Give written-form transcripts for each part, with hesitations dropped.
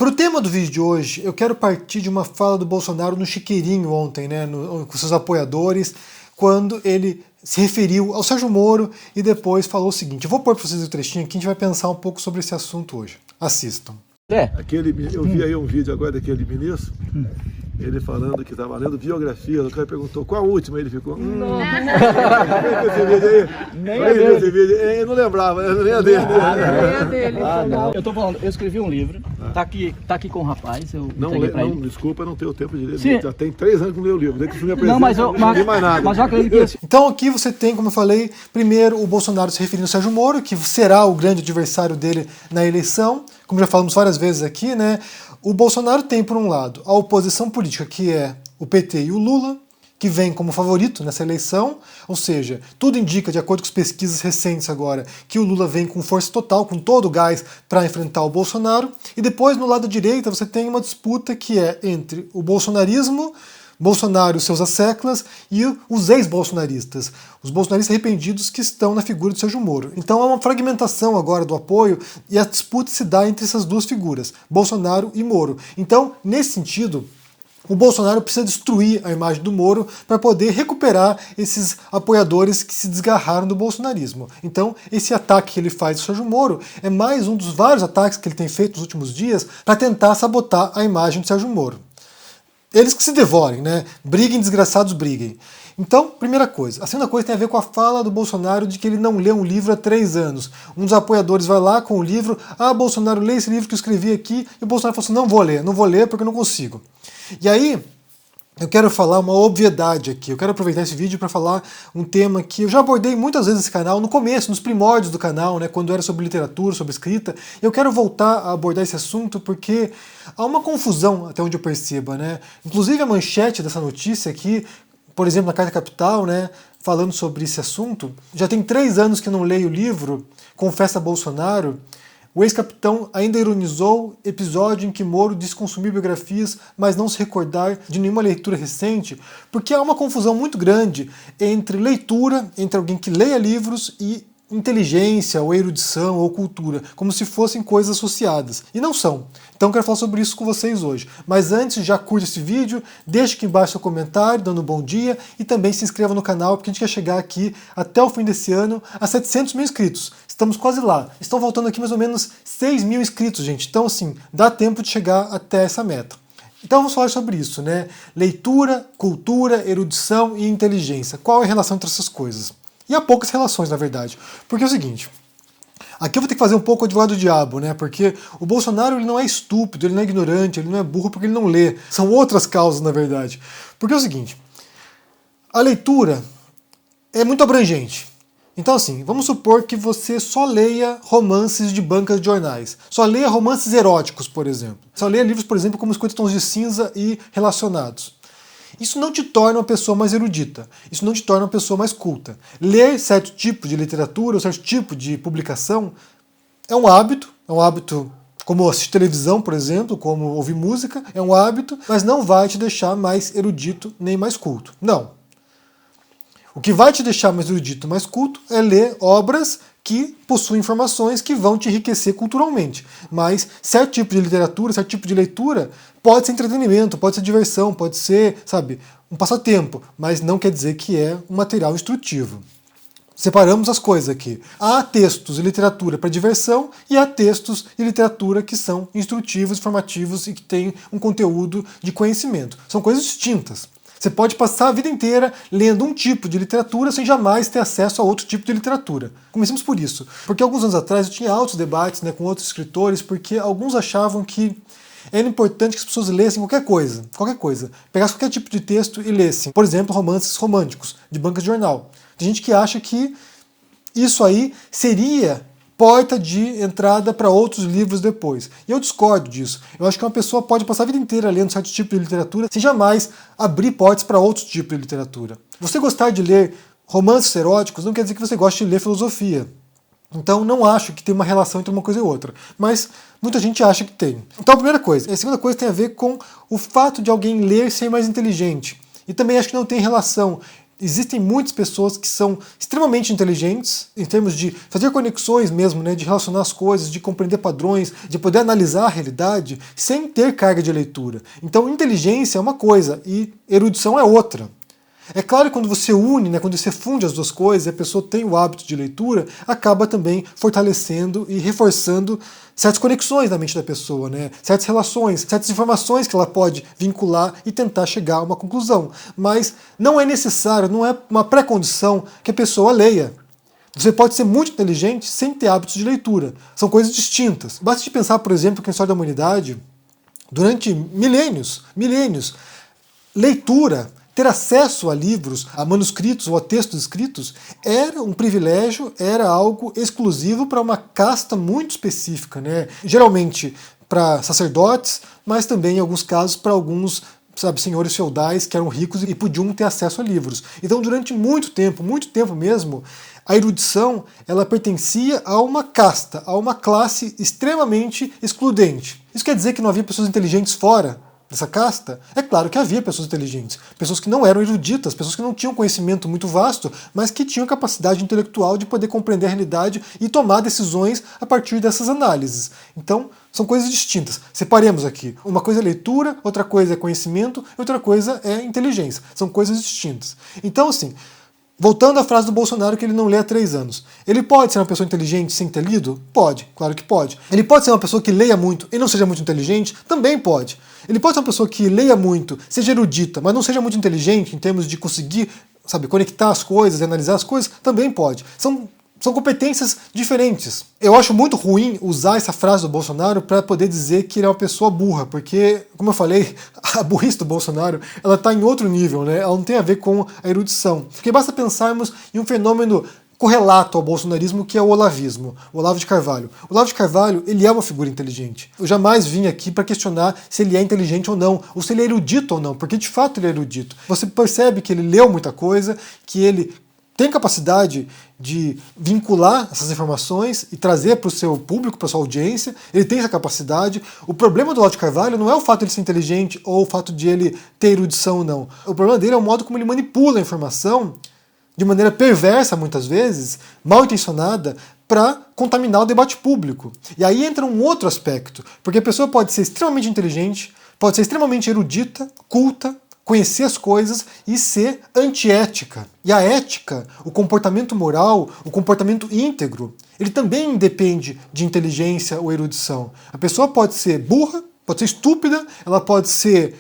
Para o tema do vídeo de hoje, eu quero partir de uma fala do Bolsonaro no Chiqueirinho ontem, né, com seus apoiadores, quando ele se referiu ao Sérgio Moro e depois falou o seguinte. Eu vou pôr para vocês o trechinho aqui, a gente vai pensar um pouco sobre esse assunto hoje. Assistam. Eu vi aí um vídeo agora daquele ministro, ele falando que estava lendo biografia, o cara perguntou qual a última, ele ficou... Eu não lembrava, nem a dele. Eu tô falando, eu escrevi um livro, tá aqui com o rapaz, eu desculpa, não tenho tempo de ler. Sim. Já tem 3 anos que não leio o livro, desde que me apresenta, não, mas eu não li mais nada. Mas eu acredito que... Então aqui você tem, como eu falei, primeiro o Bolsonaro se referindo ao Sérgio Moro, que será o grande adversário dele na eleição, como já falamos várias vezes aqui, né? O Bolsonaro tem, por um lado, a oposição política, que é o PT e o Lula, que vem como favorito nessa eleição, ou seja, tudo indica, de acordo com as pesquisas recentes agora, que o Lula vem com força total, com todo o gás para enfrentar o Bolsonaro. E depois, no lado direita, você tem uma disputa que é entre o bolsonarismo, Bolsonaro e seus asseclas, e os ex-bolsonaristas, os bolsonaristas arrependidos que estão na figura de Sérgio Moro. Então há uma fragmentação agora do apoio e a disputa se dá entre essas duas figuras, Bolsonaro e Moro. Então, nesse sentido, o Bolsonaro precisa destruir a imagem do Moro para poder recuperar esses apoiadores que se desgarraram do bolsonarismo. Então, esse ataque que ele faz ao Sérgio Moro é mais um dos vários ataques que ele tem feito nos últimos dias para tentar sabotar a imagem do Sérgio Moro. Eles que se devorem, né? Briguem, desgraçados, briguem. Então, primeira coisa. A segunda coisa tem a ver com a fala do Bolsonaro de que ele não lê um livro há 3 anos. Um dos apoiadores vai lá com o livro, Bolsonaro, lê esse livro que eu escrevi aqui, e o Bolsonaro falou assim, não vou ler porque eu não consigo. E aí, eu quero falar uma obviedade aqui, eu quero aproveitar esse vídeo para falar um tema que eu já abordei muitas vezes nesse canal, no começo, nos primórdios do canal, né, quando era sobre literatura, sobre escrita. Eu quero voltar a abordar esse assunto porque há uma confusão, até onde eu perceba, né? Inclusive a manchete dessa notícia aqui, por exemplo, na Carta Capital, né, falando sobre esse assunto, já tem 3 anos que não leio o livro, confessa Bolsonaro. O ex-capitão ainda ironizou episódio em que Moro disse consumir biografias, mas não se recordar de nenhuma leitura recente, porque há uma confusão muito grande entre leitura, entre alguém que leia livros, e inteligência, ou erudição, ou cultura, como se fossem coisas associadas. E não são. Então eu quero falar sobre isso com vocês hoje. Mas antes, já curte esse vídeo, deixe aqui embaixo seu comentário, dando um bom dia, e também se inscreva no canal, porque a gente quer chegar aqui, até o fim desse ano, a 700 mil inscritos. Estamos quase lá. Estão faltando aqui mais ou menos 6 mil inscritos, gente. Então, assim, dá tempo de chegar até essa meta. Então vamos falar sobre isso, né? Leitura, cultura, erudição e inteligência. Qual é a relação entre essas coisas? E há poucas relações, na verdade. Porque é o seguinte, aqui eu vou ter que fazer um pouco o advogado do diabo, né? Porque o Bolsonaro ele não é estúpido, ele não é ignorante, ele não é burro porque ele não lê. São outras causas, na verdade. Porque é o seguinte, a leitura é muito abrangente. Então assim, vamos supor que você só leia romances de bancas de jornais. Só leia romances eróticos, por exemplo. Só leia livros, por exemplo, como 50 Tons de Cinza e Relacionados. Isso não te torna uma pessoa mais erudita, isso não te torna uma pessoa mais culta. Ler certo tipo de literatura, ou certo tipo de publicação, é um hábito como assistir televisão, por exemplo, como ouvir música, é um hábito, mas não vai te deixar mais erudito nem mais culto. Não. O que vai te deixar mais erudito, mais culto, é ler obras que possuem informações que vão te enriquecer culturalmente. Mas certo tipo de literatura, certo tipo de leitura pode ser entretenimento, pode ser diversão, pode ser, sabe, um passatempo, mas não quer dizer que é um material instrutivo. Separamos as coisas aqui. Há textos de literatura para diversão e há textos de literatura que são instrutivos, informativos e que têm um conteúdo de conhecimento. São coisas distintas. Você pode passar a vida inteira lendo um tipo de literatura sem jamais ter acesso a outro tipo de literatura. Comecemos por isso. Porque alguns anos atrás eu tinha altos debates, né, com outros escritores, porque alguns achavam que era importante que as pessoas lessem qualquer coisa, pegassem qualquer tipo de texto e lessem. Por exemplo, romances românticos, de bancas de jornal. Tem gente que acha que isso aí seria porta de entrada para outros livros depois. E eu discordo disso. Eu acho que uma pessoa pode passar a vida inteira lendo certo tipo de literatura sem jamais abrir portas para outros tipos de literatura. Você gostar de ler romances eróticos não quer dizer que você goste de ler filosofia. Então não acho que tem uma relação entre uma coisa e outra. Mas muita gente acha que tem. Então a primeira coisa. A segunda coisa tem a ver com o fato de alguém ler ser mais inteligente. E também acho que não tem relação Existem muitas pessoas que são extremamente inteligentes em termos de fazer conexões mesmo, né, de relacionar as coisas, de compreender padrões, de poder analisar a realidade sem ter carga de leitura. Então inteligência é uma coisa e erudição é outra. É claro que quando você une, né, quando você funde as duas coisas, e a pessoa tem o hábito de leitura, acaba também fortalecendo e reforçando certas conexões na mente da pessoa, né, certas relações, certas informações que ela pode vincular e tentar chegar a uma conclusão. Mas não é necessário, não é uma pré-condição que a pessoa leia. Você pode ser muito inteligente sem ter hábitos de leitura. São coisas distintas. Basta de pensar, por exemplo, que na história da humanidade, durante milênios, leitura, ter acesso a livros, a manuscritos ou a textos escritos era um privilégio, era algo exclusivo para uma casta muito específica, né? Geralmente para sacerdotes, mas também em alguns casos para alguns, senhores feudais que eram ricos e podiam ter acesso a livros. Então durante muito tempo mesmo, a erudição ela pertencia a uma casta, a uma classe extremamente excludente. Isso quer dizer que não havia pessoas inteligentes fora dessa casta? É claro que havia pessoas inteligentes, pessoas que não eram eruditas, pessoas que não tinham conhecimento muito vasto, mas que tinham capacidade intelectual de poder compreender a realidade e tomar decisões a partir dessas análises. Então, são coisas distintas. Separemos aqui. Uma coisa é leitura, outra coisa é conhecimento, outra coisa é inteligência. São coisas distintas. Então, assim, voltando à frase do Bolsonaro que ele não lê há 3 anos. Ele pode ser uma pessoa inteligente sem ter lido? Pode, claro que pode. Ele pode ser uma pessoa que leia muito e não seja muito inteligente? Também pode. Ele pode ser uma pessoa que leia muito, seja erudita, mas não seja muito inteligente em termos de conseguir, conectar as coisas, analisar as coisas? Também pode. São competências diferentes. Eu acho muito ruim usar essa frase do Bolsonaro para poder dizer que ele é uma pessoa burra, porque, como eu falei, a burrice do Bolsonaro ela está em outro nível, né? Ela não tem a ver com a erudição. Porque basta pensarmos em um fenômeno correlato ao bolsonarismo, que é o olavismo, o Olavo de Carvalho. O Olavo de Carvalho, ele é uma figura inteligente. Eu jamais vim aqui para questionar se ele é inteligente ou não, ou se ele é erudito ou não, porque de fato ele é erudito. Você percebe que ele leu muita coisa, que ele tem capacidade de vincular essas informações e trazer para o seu público, para a sua audiência, ele tem essa capacidade. O problema do Olavo de Carvalho não é o fato de ele ser inteligente ou o fato de ele ter erudição ou não. O problema dele é o modo como ele manipula a informação de maneira perversa, muitas vezes, mal intencionada, para contaminar o debate público. E aí entra um outro aspecto, porque a pessoa pode ser extremamente inteligente, pode ser extremamente erudita, culta, conhecer as coisas e ser antiética. E a ética, o comportamento moral, o comportamento íntegro, ele também depende de inteligência ou erudição. A pessoa pode ser burra, pode ser estúpida, ela pode ser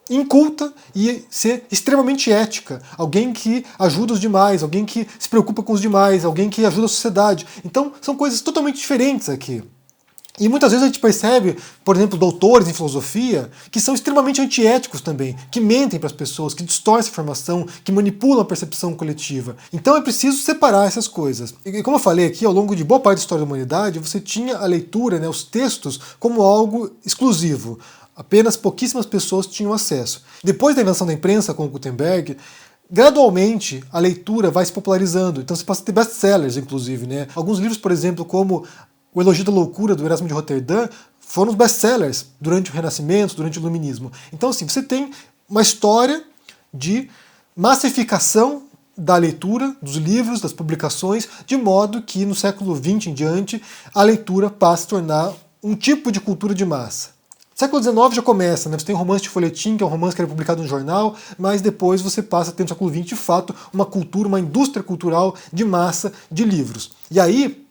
inculta e ser extremamente ética, alguém que ajuda os demais, alguém que se preocupa com os demais, alguém que ajuda a sociedade. Então são coisas totalmente diferentes aqui. E muitas vezes a gente percebe, por exemplo, doutores em filosofia que são extremamente antiéticos também, que mentem para as pessoas, que distorcem a informação, que manipulam a percepção coletiva. Então é preciso separar essas coisas. E como eu falei aqui, ao longo de boa parte da história da humanidade, você tinha a leitura, né, os textos, como algo exclusivo. Apenas pouquíssimas pessoas tinham acesso. Depois da invenção da imprensa com Gutenberg, gradualmente a leitura vai se popularizando. Então você passa a ter best-sellers, inclusive, né? Alguns livros, por exemplo, como O Elogio da Loucura, do Erasmo de Roterdã, foram os best-sellers durante o Renascimento, durante o Iluminismo. Então, assim, você tem uma história de massificação da leitura, dos livros, das publicações, de modo que no século XX em diante a leitura passa a se tornar um tipo de cultura de massa. Século XIX já começa, né? Você tem o romance de folhetim, que é um romance que era publicado no jornal, mas depois você passa a ter no século XX, de fato, uma cultura, uma indústria cultural de massa de livros. E aí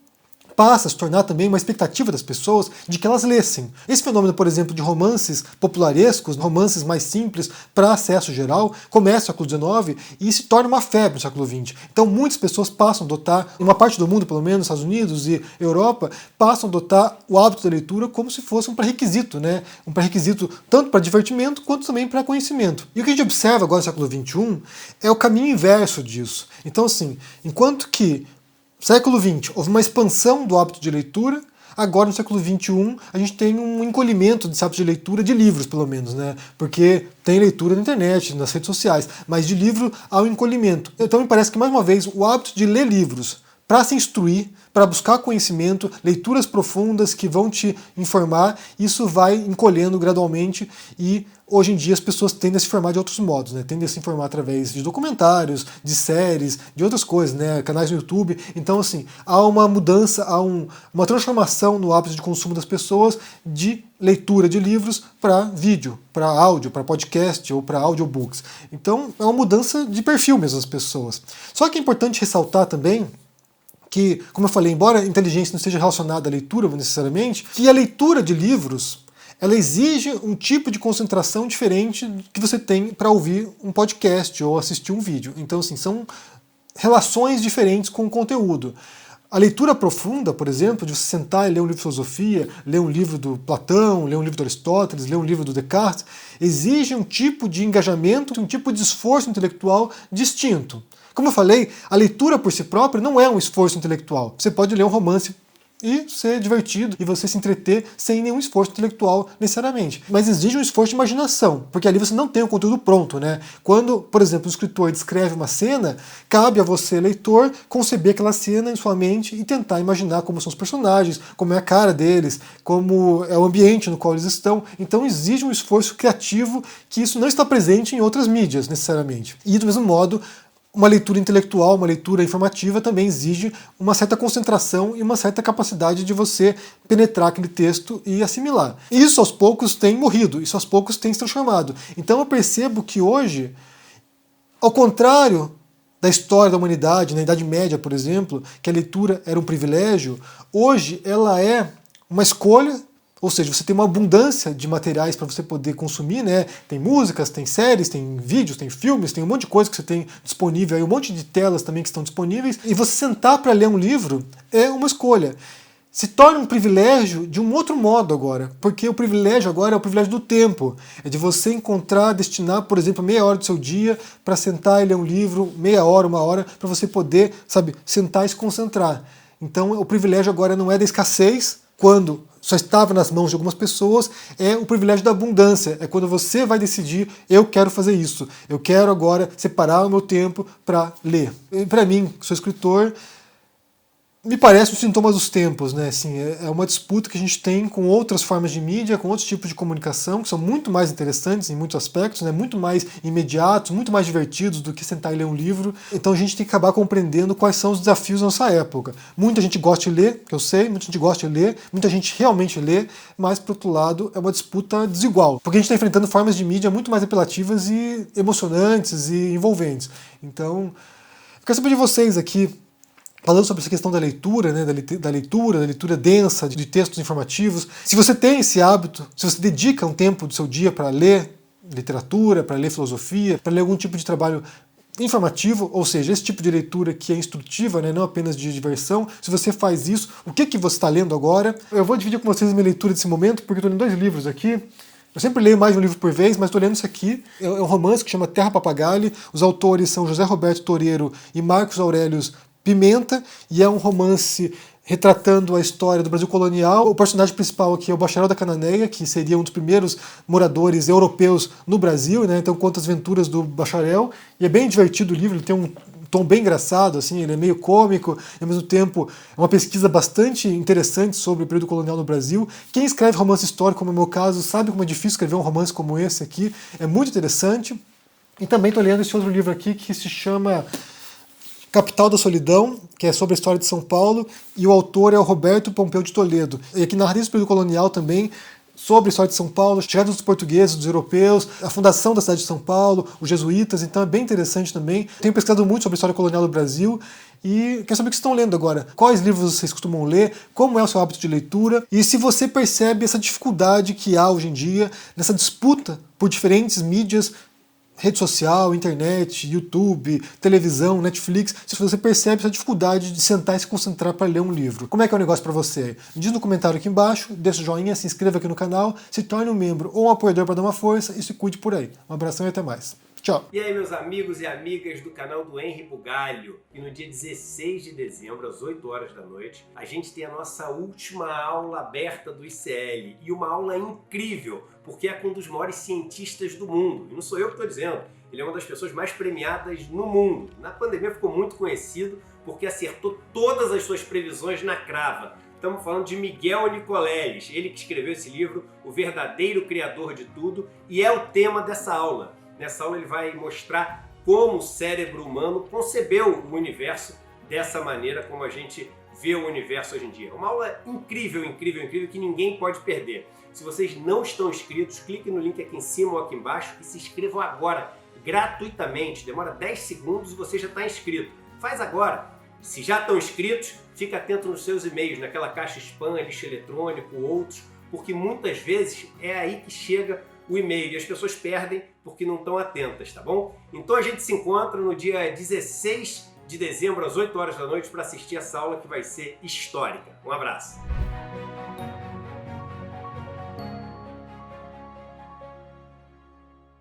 passa a se tornar também uma expectativa das pessoas de que elas lessem. Esse fenômeno, por exemplo, de romances popularescos, romances mais simples para acesso geral, começa no século XIX e se torna uma febre no século XX. Então muitas pessoas passam a adotar, em uma parte do mundo pelo menos, Estados Unidos e Europa, passam a adotar o hábito da leitura como se fosse um pré-requisito, né? Um pré-requisito tanto para divertimento quanto também para conhecimento. E o que a gente observa agora no século XXI é o caminho inverso disso. Então, assim, enquanto que século XX, houve uma expansão do hábito de leitura, agora no século XXI a gente tem um encolhimento desse hábito de leitura, de livros pelo menos, né? Porque tem leitura na internet, nas redes sociais, mas de livro há um encolhimento. Então me parece que, mais uma vez, o hábito de ler livros para se instruir, para buscar conhecimento, leituras profundas que vão te informar. Isso vai encolhendo gradualmente e hoje em dia as pessoas tendem a se informar de outros modos, né? Tendem a se informar através de documentários, de séries, de outras coisas, né? Canais no YouTube. Então, assim, há uma mudança, há uma transformação no hábito de consumo das pessoas de leitura de livros para vídeo, para áudio, para podcast ou para audiobooks. Então, é uma mudança de perfil mesmo das pessoas. Só que é importante ressaltar também que, como eu falei, embora a inteligência não esteja relacionada à leitura necessariamente, que a leitura de livros ela exige um tipo de concentração diferente do que você tem para ouvir um podcast ou assistir um vídeo. Então, assim, são relações diferentes com o conteúdo. A leitura profunda, por exemplo, de você sentar e ler um livro de filosofia, ler um livro do Platão, ler um livro do Aristóteles, ler um livro do Descartes, exige um tipo de engajamento, um tipo de esforço intelectual distinto. Como eu falei, a leitura por si própria não é um esforço intelectual. Você pode ler um romance e ser divertido e você se entreter sem nenhum esforço intelectual necessariamente. Mas exige um esforço de imaginação, porque ali você não tem o conteúdo pronto, né? Quando, por exemplo, o escritor descreve uma cena, cabe a você, leitor, conceber aquela cena em sua mente e tentar imaginar como são os personagens, como é a cara deles, como é o ambiente no qual eles estão. Então exige um esforço criativo que isso não está presente em outras mídias, necessariamente. E do mesmo modo, uma leitura intelectual, uma leitura informativa também exige uma certa concentração e uma certa capacidade de você penetrar aquele texto e assimilar. Isso aos poucos tem morrido, isso aos poucos tem se transformado. Então eu percebo que hoje, ao contrário da história da humanidade, na Idade Média, por exemplo, que a leitura era um privilégio, hoje ela é uma escolha. Ou seja, você tem uma abundância de materiais para você poder consumir, né? Tem músicas, tem séries, tem vídeos, tem filmes, tem um monte de coisa que você tem disponível, aí um monte de telas também que estão disponíveis. E você sentar para ler um livro é uma escolha. Se torna um privilégio de um outro modo agora, porque o privilégio agora é o privilégio do tempo. É de você encontrar, destinar, por exemplo, meia hora do seu dia para sentar e ler um livro, meia hora, uma hora, para você poder, sabe, sentar e se concentrar. Então o privilégio agora não é da escassez, quando só estava nas mãos de algumas pessoas, é o privilégio da abundância. É quando você vai decidir, eu quero fazer isso. Eu quero agora separar o meu tempo para ler. Para mim, que sou escritor, me parece um sintoma dos tempos, né? Assim, é uma disputa que a gente tem com outras formas de mídia, com outros tipos de comunicação, que são muito mais interessantes em muitos aspectos, né? Muito mais imediatos, muito mais divertidos do que sentar e ler um livro. Então a gente tem que acabar compreendendo quais são os desafios da nossa época. Muita gente gosta de ler, que eu sei, muita gente gosta de ler, muita gente realmente lê, mas, por outro lado, é uma disputa desigual. Porque a gente está enfrentando formas de mídia muito mais apelativas e emocionantes e envolventes. Então, eu quero saber de vocês aqui, falando sobre essa questão da leitura, né, da leitura densa, de textos informativos. Se você tem esse hábito, se você dedica um tempo do seu dia para ler literatura, para ler filosofia, para ler algum tipo de trabalho informativo, ou seja, esse tipo de leitura que é instrutiva, né, não apenas de diversão, se você faz isso, o que você está lendo agora? Eu vou dividir com vocês a minha leitura desse momento, porque eu estou lendo 2 livros aqui. Eu sempre leio mais de um livro por vez, mas estou lendo isso aqui. É um romance que chama Terra Papagaio. Os autores são José Roberto Toreiro e Marcos Aurélio Pimenta, e é um romance retratando a história do Brasil colonial. O personagem principal aqui é o Bacharel da Cananeia, que seria um dos primeiros moradores europeus no Brasil, né? Então conta as aventuras do Bacharel, e é bem divertido o livro, ele tem um tom bem engraçado, assim, ele é meio cômico, e ao mesmo tempo é uma pesquisa bastante interessante sobre o período colonial no Brasil. Quem escreve romance histórico, como é o meu caso, sabe como é difícil escrever um romance como esse aqui, é muito interessante. E também estou lendo esse outro livro aqui que se chama Capital da Solidão, que é sobre a história de São Paulo, e o autor é o Roberto Pompeu de Toledo. E aqui narra isso período colonial também, sobre a história de São Paulo, chegada dos portugueses, dos europeus, a fundação da cidade de São Paulo, os jesuítas, então é bem interessante também. Tenho pesquisado muito sobre a história colonial do Brasil e quero saber o que vocês estão lendo agora. Quais livros vocês costumam ler, como é o seu hábito de leitura e se você percebe essa dificuldade que há hoje em dia nessa disputa por diferentes mídias, rede social, internet, YouTube, televisão, Netflix, se você percebe essa dificuldade de sentar e se concentrar para ler um livro. Como é que é o negócio para você? Me diz no comentário aqui embaixo, deixa o joinha, se inscreva aqui no canal, se torne um membro ou um apoiador para dar uma força e se cuide por aí. Um abração e até mais. Tchau! E aí, meus amigos e amigas do canal do Henry Bugalho, e no dia 16 de dezembro, às 8 horas da noite, a gente tem a nossa última aula aberta do ICL, e uma aula incrível, porque é com um dos maiores cientistas do mundo, e não sou eu que estou dizendo, ele é uma das pessoas mais premiadas no mundo. Na pandemia ficou muito conhecido porque acertou todas as suas previsões na crava. Estamos falando de Miguel Nicoleles, ele que escreveu esse livro, O Verdadeiro Criador de Tudo, e é o tema dessa aula. Nessa aula ele vai mostrar como o cérebro humano concebeu o universo dessa maneira como a gente vê o universo hoje em dia. Uma aula incrível, incrível, incrível que ninguém pode perder. Se vocês não estão inscritos, clique no link aqui em cima ou aqui embaixo e se inscrevam agora, gratuitamente. Demora 10 segundos e você já está inscrito. Faz agora. Se já estão inscritos, fica atento nos seus e-mails, naquela caixa spam, lixo eletrônico, outros, porque muitas vezes é aí que chega o e-mail e as pessoas perdem porque não estão atentas, tá bom? Então a gente se encontra no dia 16 de dezembro, às 8 horas da noite, para assistir essa aula que vai ser histórica. Um abraço!